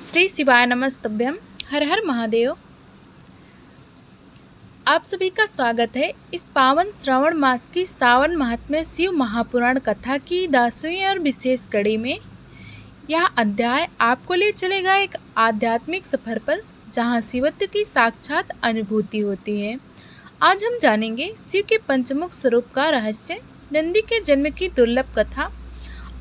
श्री शिवाय नमस्तभ्यम। हर हर महादेव। आप सभी का स्वागत है इस पावन श्रावण मास की सावन महात्म्य शिव महापुराण कथा की 10वीं और विशेष कड़ी में। यह अध्याय आपको ले चलेगा एक आध्यात्मिक सफर पर, जहां शिवत्व की साक्षात अनुभूति होती है। आज हम जानेंगे शिव के पंचमुख स्वरूप का रहस्य, नंदी के जन्म की दुर्लभ कथा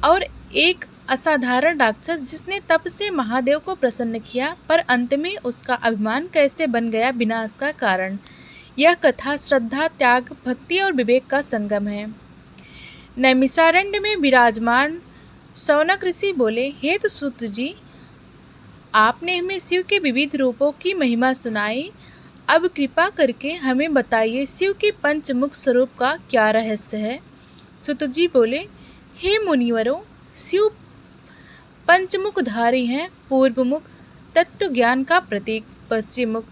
और एक असाधारण राक्षस जिसने तप से महादेव को प्रसन्न किया, पर अंत में उसका अभिमान कैसे बन गया विनाश का कारण। यह कथा श्रद्धा, त्याग, भक्ति और विवेक का संगम है। नैमिषारण्य में विराजमान शौनक ऋषि बोले, हे तो सूत जी, आपने हमें शिव के विविध रूपों की महिमा सुनाई। अब कृपा करके हमें बताइए, शिव के पंचमुख स्वरूप का क्या रहस्य है। सूत जी बोले, हे मुनिवरों, शिव पंचमुखधारी हैं। पूर्व मुख तत्व ज्ञान का प्रतीक, पश्चिम मुख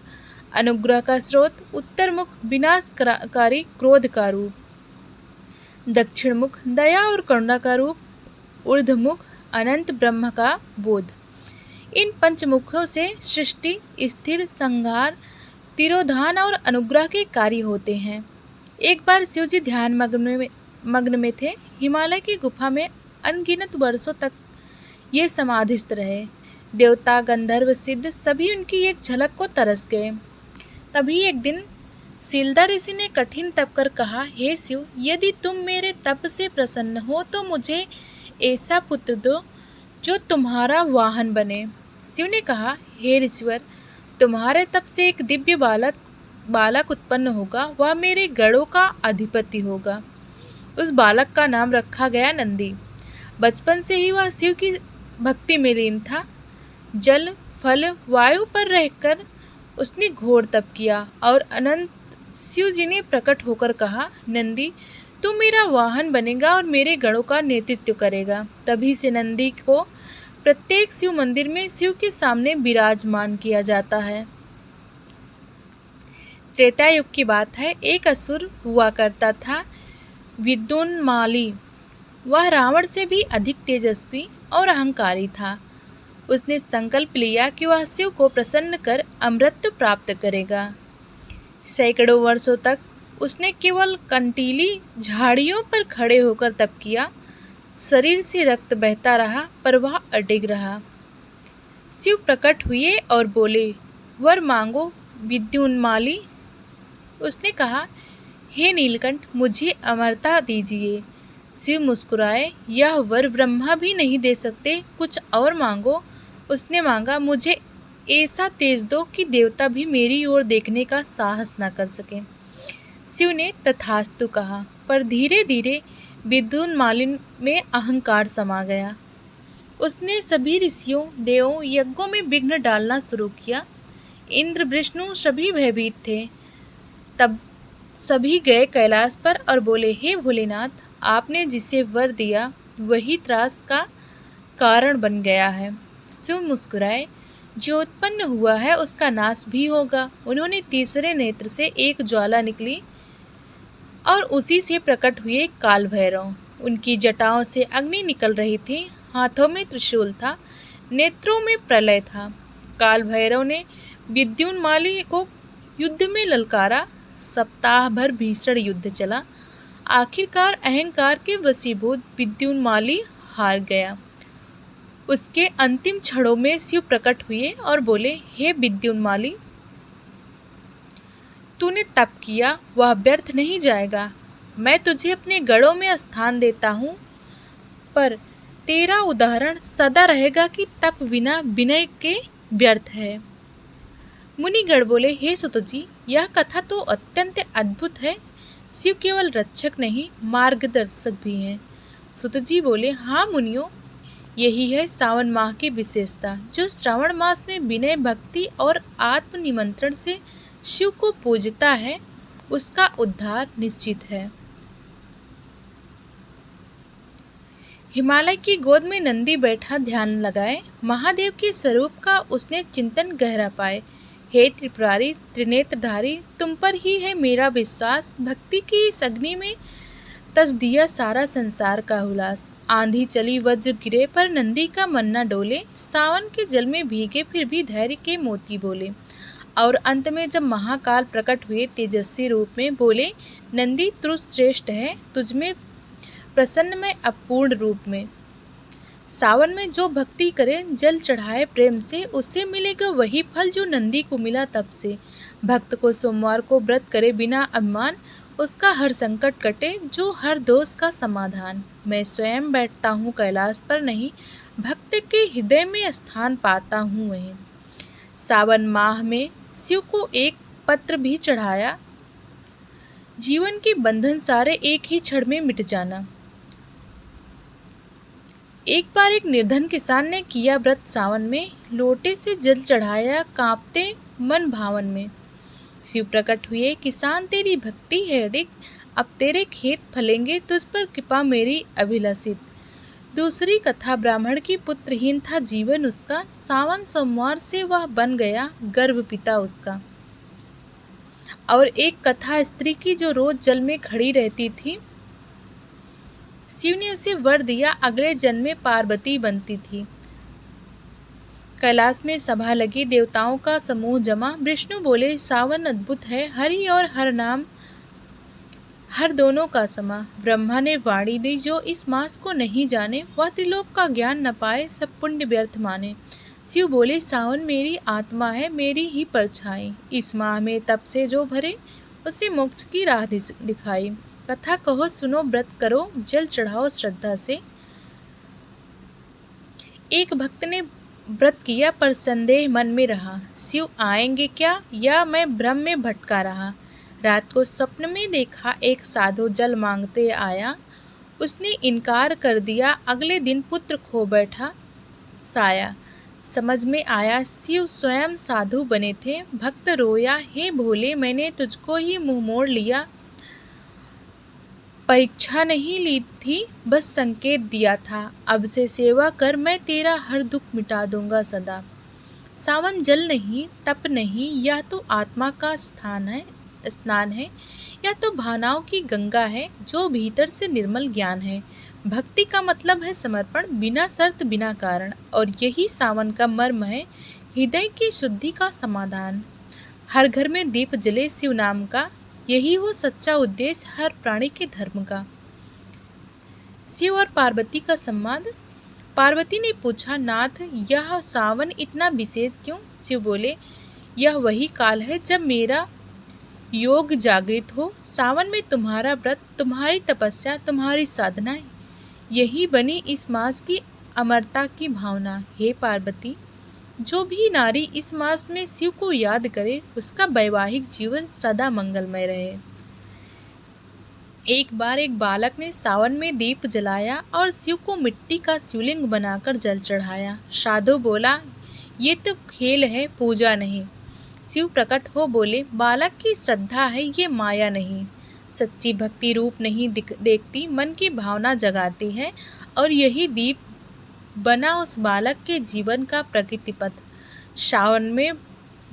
अनुग्रह का स्रोत, उत्तर मुख विनाशकारी क्रोध का रूप, दक्षिण मुख दया और करुणा का रूप, ऊर्ध्व मुख अनंत ब्रह्म का बोध। इन पंचमुखों से सृष्टि, स्थिर, संहार, तिरोधान और अनुग्रह के कार्य होते हैं। एक बार शिव जी ध्यान मग्न में थे। हिमालय की गुफा में अनगिनत वर्षों तक ये समाधिस्थ रहे। देवता, गंधर्व, सिद्ध सभी उनकी एक झलक को तरस गए। तभी एक दिन सीलदा ऋषि ने कठिन तप कर कहा, हे शिव, यदि तुम मेरे तप से प्रसन्न हो तो मुझे ऐसा पुत्र दो जो तुम्हारा वाहन बने। शिव ने कहा, हे ऋषिवर, तुम्हारे तप से एक दिव्य बालक उत्पन्न होगा। वह मेरे गढ़ों का अधिपति होगा। उस बालक का नाम रखा गया नंदी। बचपन से ही वह शिव की भक्ति में लीन था। जल, फल, वायु पर रहकर उसने घोर तप किया और अनंत शिव जी ने प्रकट होकर कहा, नंदी, तू मेरा वाहन बनेगा और मेरे गढ़ों का नेतृत्व करेगा। तभी से नंदी को प्रत्येक शिव मंदिर में शिव के सामने विराजमान किया जाता है। त्रेता युग की बात है। एक असुर हुआ करता था, विद्युन्माली। वह रावण से भी अधिक तेजस्वी और अहंकारी था। उसने संकल्प लिया कि वह शिव को प्रसन्न कर अमृत प्राप्त करेगा। सैकड़ों वर्षों तक उसने केवल कंटीली झाड़ियों पर खड़े होकर तप किया। शरीर से रक्त बहता रहा, पर वह अडिग रहा। शिव प्रकट हुए और बोले, वर मांगो विद्युन्माली। उसने कहा, हे नीलकंठ, मुझे अमरता दीजिए। शिव मुस्कुराए, यह वर ब्रह्मा भी नहीं दे सकते, कुछ और मांगो। उसने मांगा, मुझे ऐसा तेज दो कि देवता भी मेरी ओर देखने का साहस न कर सके। शिव ने तथास्तु कहा, पर धीरे धीरे विद्युन्माली में अहंकार समा गया। उसने सभी ऋषियों, देवों, यज्ञों में विघ्न डालना शुरू किया। इंद्र, विष्णु सभी भयभीत थे। तब सभी गए कैलाश पर और बोले, हे भोलेनाथ, आपने जिसे वर दिया वही त्रास का कारण बन गया है। शिव मुस्कुराए, जो उत्पन्न हुआ है उसका नाश भी होगा। उन्होंने तीसरे नेत्र से एक ज्वाला निकली और उसी से प्रकट हुए काल भैरव। उनकी जटाओं से अग्नि निकल रही थी, हाथों में त्रिशूल था, नेत्रों में प्रलय था। काल भैरव ने विद्युन्माली को युद्ध में ललकारा। सप्ताह भर भीषण युद्ध चला। आखिरकार अहंकार के वशीभूत विद्युन्माली हार गया। उसके अंतिम क्षणों में शिव प्रकट हुए और बोले, हे विद्युन्माली, तूने तप किया, वह व्यर्थ नहीं जाएगा। मैं तुझे अपने गढ़ों में स्थान देता हूँ, पर तेरा उदाहरण सदा रहेगा कि तप बिना विनय के व्यर्थ है। मुनिगण बोले, हे सुत जी, यह कथा तो अत्यंत अद्भुत है। शिव केवल रक्षक नहीं, मार्गदर्शक भी हैं। सुत जी बोले, हाँ मुनियों, यही है सावन माह की विशेषता। जो श्रावण मास में विनय, भक्ति और आत्म निमंत्रण से शिव को पूजता है, उसका उद्धार निश्चित है। हिमालय की गोद में नंदी बैठा ध्यान लगाए। महादेव के स्वरूप का उसने चिंतन गहरा पाए। हे त्रिपुरारी, त्रिनेत्रधारी, तुम पर ही है मेरा विश्वास। भक्ति की इस अग्नि में तज दिया सारा संसार का हुलास। आंधी चली वज्र गिरे पर नंदी का मन न डोले। सावन के जल में भीगे फिर भी धैर्य के मोती बोले। और अंत में जब महाकाल प्रकट हुए तेजस्वी रूप में, बोले नंदी तू श्रेष्ठ है, तुझमें प्रसन्न में अपूर्ण रूप में। सावन में जो भक्ति करे, जल चढ़ाए प्रेम से, उससे मिलेगा वही फल जो नंदी को मिला तब से। भक्त को सोमवार को व्रत करे बिना अभिमान, उसका हर संकट कटे जो हर दोष का समाधान। मैं स्वयं बैठता हूँ कैलाश पर नहीं, भक्त के हृदय में स्थान पाता हूँ वहीं। सावन माह में शिव को एक पत्र भी चढ़ाया, जीवन के बंधन सारे एक ही क्षण में मिट जाना। एक बार एक निर्धन किसान ने किया व्रत सावन में, लोटे से जल चढ़ाया कांपते मन भावन में। शिव प्रकट हुए, किसान तेरी भक्ति है अडिग, अब तेरे खेत फलेंगे, तुझ पर कृपा मेरी अभिलषित। दूसरी कथा, ब्राह्मण की पुत्रहीन था जीवन उसका, सावन सोमवार से वह बन गया गर्भ पिता उसका। और एक कथा स्त्री की जो रोज जल में खड़ी रहती थी, शिव ने उसे वर दिया अगले जन्म में पार्वती बनती थी। कैलाश में सभा लगी, देवताओं का समूह जमा। विष्णु बोले सावन अद्भुत है, हरि और हर नाम हर दोनों का समा। ब्रह्मा ने वाणी दी, जो इस मास को नहीं जाने, वह त्रिलोक का ज्ञान न पाए, सब पुण्य व्यर्थ माने। शिव बोले सावन मेरी आत्मा है, मेरी ही परछाई, इस माह में तप से जो भरे, उसे मोक्ष की राह दिखाई। कथा कहो सुनो व्रत करो, जल चढ़ाओ श्रद्धा से। एक भक्त ने व्रत किया पर संदेह मन में रहा, शिव आएंगे क्या या मैं भ्रम में भटका रहा। रात को स्वप्न में देखा एक साधु जल मांगते आया, उसने इनकार कर दिया, अगले दिन पुत्र खो बैठा साया। समझ में आया शिव स्वयं साधु बने थे, भक्त रोया हे भोले मैंने तुझको ही मुंह मोड़ लिया। परीक्षा नहीं ली थी, बस संकेत दिया था, अब से सेवा कर मैं तेरा हर दुख मिटा दूंगा सदा। सावन जल नहीं, तप नहीं, या तो आत्मा का स्नान है, या तो भावनाओं की गंगा है, जो भीतर से निर्मल ज्ञान है। भक्ति का मतलब है समर्पण, बिना शर्त बिना कारण, और यही सावन का मर्म है, हृदय की शुद्धि का समाधान। हर घर में दीप जले शिव नाम का, यही हो सच्चा उद्देश्य हर प्राणी के धर्म का। शिव और पार्वती का संवाद। पार्वती ने पूछा, नाथ यह सावन इतना विशेष क्यों? शिव बोले, यह वही काल है जब मेरा योग जागृत हो। सावन में तुम्हारा व्रत, तुम्हारी तपस्या, तुम्हारी साधनाएं, यही बनी इस मास की अमरता की भावना। हे पार्वती, जो भी नारी इस मास में शिव को याद करे, उसका वैवाहिक जीवन सदा मंगलमय रहे। एक बार एक बालक ने सावन में दीप जलाया और शिव को मिट्टी का शिवलिंग बनाकर जल चढ़ाया। साधु बोला, ये तो खेल है, पूजा नहीं। शिव प्रकट हो बोले, बालक की श्रद्धा है, ये माया नहीं। सच्ची भक्ति रूप नहीं देखती, मन की भावना जगाती है, और यही दीप बना उस बालक के जीवन का प्रकृति पथ। सावन में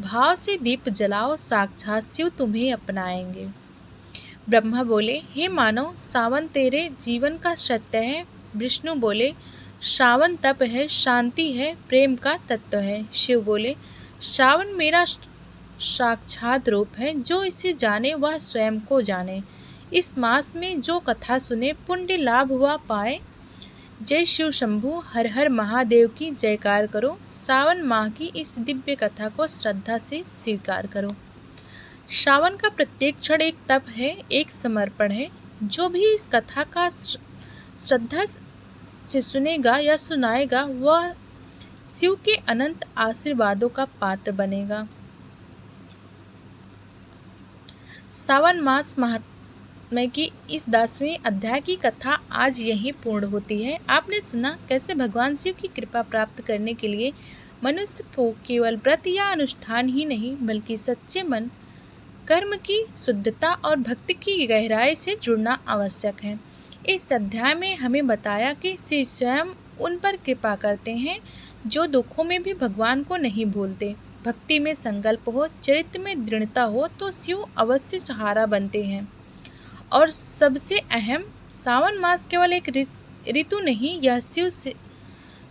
भाव से दीप जलाओ, साक्षात शिव तुम्हें अपनाएंगे। ब्रह्मा बोले, हे मानव, सावन तेरे जीवन का सत्य है। विष्णु बोले, सावन तप है, शांति है, प्रेम का तत्व है। शिव बोले, सावन मेरा साक्षात रूप है, जो इसे जाने वह स्वयं को जाने। इस मास में जो कथा सुने, पुण्य लाभ हुआ पाए। जय शिव शंभु, हर हर महादेव की जयकार करो। सावन माह की इस दिव्य कथा को श्रद्धा से स्वीकार करो। सावन का प्रत्येक क्षण एक तप है, एक समर्पण है। जो भी इस कथा का श्रद्धा से सुनेगा या सुनाएगा, वह शिव के अनंत आशीर्वादों का पात्र बनेगा। सावन मास महात्म्य की इस 10वें अध्याय की कथा आज यहीं पूर्ण होती है। आपने सुना कैसे भगवान शिव की कृपा प्राप्त करने के लिए मनुष्य को केवल व्रत या अनुष्ठान ही नहीं, बल्कि सच्चे मन, कर्म की शुद्धता और भक्ति की गहराई से जुड़ना आवश्यक है। इस अध्याय में हमें बताया कि शिव स्वयं उन पर कृपा करते हैं जो दुखों में भी भगवान को नहीं भूलते। भक्ति में संकल्प हो, चरित्र में दृढ़ता हो, तो शिव अवश्य सहारा बनते हैं। और सबसे अहम, सावन मास केवल एक ऋतु नहीं, यह शिव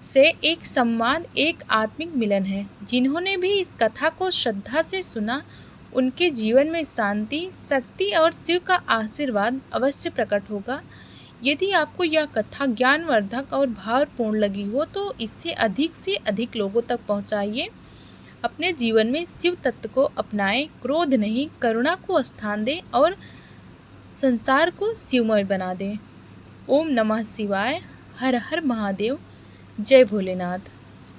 से एक संवाद, एक आत्मिक मिलन है। जिन्होंने भी इस कथा को श्रद्धा से सुना, उनके जीवन में शांति, शक्ति और शिव का आशीर्वाद अवश्य प्रकट होगा। यदि आपको यह कथा ज्ञानवर्धक और भावपूर्ण लगी हो तो इसे अधिक से अधिक लोगों तक पहुंचाइए। अपने जीवन में शिव तत्व को अपनाएं, क्रोध नहीं, करुणा को स्थान दें और संसार को शिवमय बना दें। ओम नमः शिवाय। हर हर महादेव। जय भोलेनाथ।